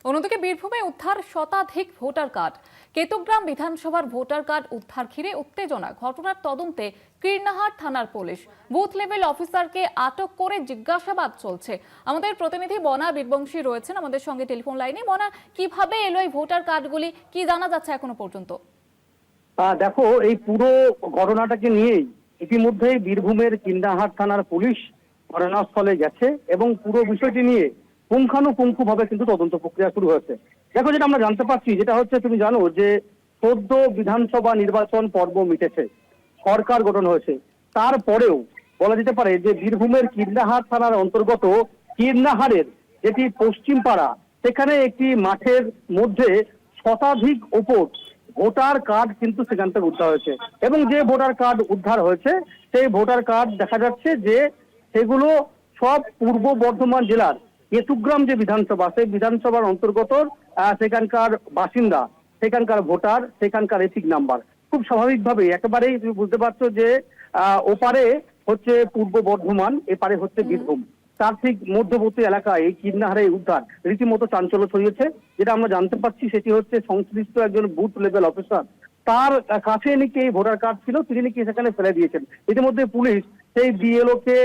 অন্যদিকে বীরভূমে উদ্ধার শতাধিক ভোটার কার্ড। কেতুগ্রাম বিধানসভার ভোটার কার্ড উদ্ধার ঘিরে উত্তেজনা। ঘটনার তদন্তে কীর্ণাহাট থানার পুলিশ বুথ লেভেল অফিসারকে আটক করে জিজ্ঞাসাবাদ চলছে। আমাদের প্রতিনিধি বনা বীরবংশী রয়েছেন আমাদের সঙ্গে টেলিফোন লাইনে। বনা, কিভাবে এলো এই ভোটার কার্ডগুলি, কি জানা যাচ্ছে এখনো পর্যন্ত? দেখো, এই পুরো ঘটনাটাকে নিয়েই ইতিমধ্যেই বীরভূমের কীর্ণাহাট থানার পুলিশ ঘটনাস্থলে গেছে এবং পুরো বিষয়টি নিয়ে পুঙ্খানুপুঙ্খভাবে কিন্তু তদন্ত প্রক্রিয়া শুরু হয়েছে। দেখো, যেটা আমরা জানতে পারছি যেটা হচ্ছে, তুমি জানো যে সদ্য বিধানসভা নির্বাচন পর্ব মিটেছে, সরকার গঠন হয়েছে। তারপরেও বলা যেতে পারে যে বীরভূমের কীর্ণাহাট থানার অন্তর্গত কীর্ণাহারের যেটি পশ্চিম পাড়া, সেখানে একটি মাঠের মধ্যে শতাধিক ওপর ভোটার কার্ড কিন্তু সেখান থেকে উদ্ধার হয়েছে এবং যে ভোটার কার্ড উদ্ধার হয়েছে সেই ভোটার কার্ড দেখা যাচ্ছে যে সেগুলো সব পূর্ব বর্ধমান জেলার কেতুগ্রাম যে বিধানসভা, সেই বিধানসভার অন্তর্গত সেখানকার বাসিন্দা, সেখানকার ভোটার, সেখানকার এপিক নাম্বার। খুব স্বাভাবিকভাবে একেবারেই তুমি বুঝতে পারছো যে ওপারে হচ্ছে পূর্ব বর্ধমান, এপারে হচ্ছে বীরভূম। তার ঠিক মধ্যবর্তী এলাকায় এই কীর্ণাহারে উদ্ধার রীতিমতো চাঞ্চল্য ছড়িয়েছে। যেটা আমরা জানতে পারছি সেটি হচ্ছে সংশ্লিষ্ট একজন বুথ লেভেল অফিসার, তার কাছে নাকি এই ভোটার কার্ড ছিল, তিনি নাকি সেখানে ফেলে দিয়েছেন। ইতিমধ্যে পুলিশ সেই বিএলও কে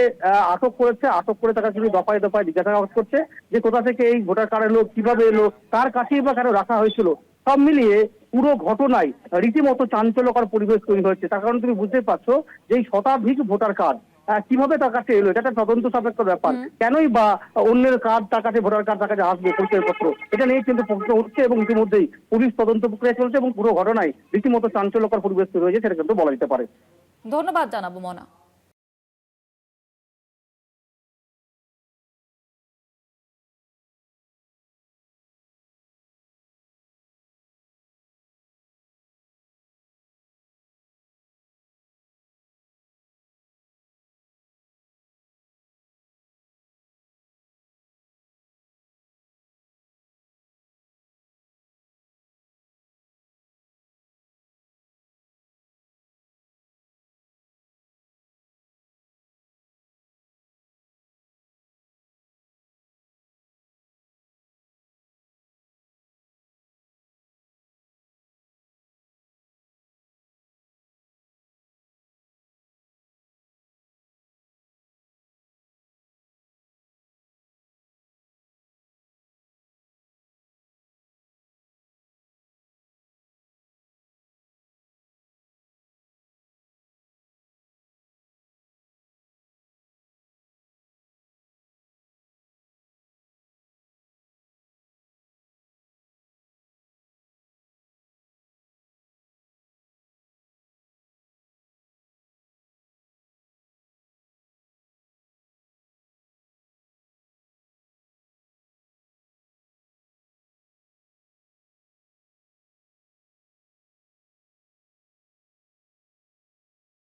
আটক করেছে। আটক করে তার কাছে দফায় দফায় জিজ্ঞাসাবাদ করছে যে কোথা থেকে এই ভোটার কার্ড এলো, কিভাবে এলো, তার কাছেই বা কেন রাখা হয়েছিল। সব মিলিয়ে পুরো ঘটনায় রীতিমতো চাঞ্চল্যকর পরিবেশ তৈরি হয়েছে। তার কারণ তুমি বুঝতে পারছো যে এই শতাধিক ভোটার কার্ড কিভাবে তার কাছে এলো, এটা একটা তদন্ত সাপেক্ষ ব্যাপার। কেনই বা অন্যের কার্ড তার কাছে, ভোটার কার্ড তার কাছে আসবে, পরিচয়পত্র, এটা নিয়ে কিন্তু প্রশ্ন উঠছে এবং ইতিমধ্যেই পুলিশ তদন্ত প্রক্রিয়া চলছে এবং পুরো ঘটনায় রীতিমতো চাঞ্চল্যকর পরিবেশ তৈরি হয়েছে, সেটা কিন্তু বলা যেতে পারে। ধন্যবাদ জানাবো মনা।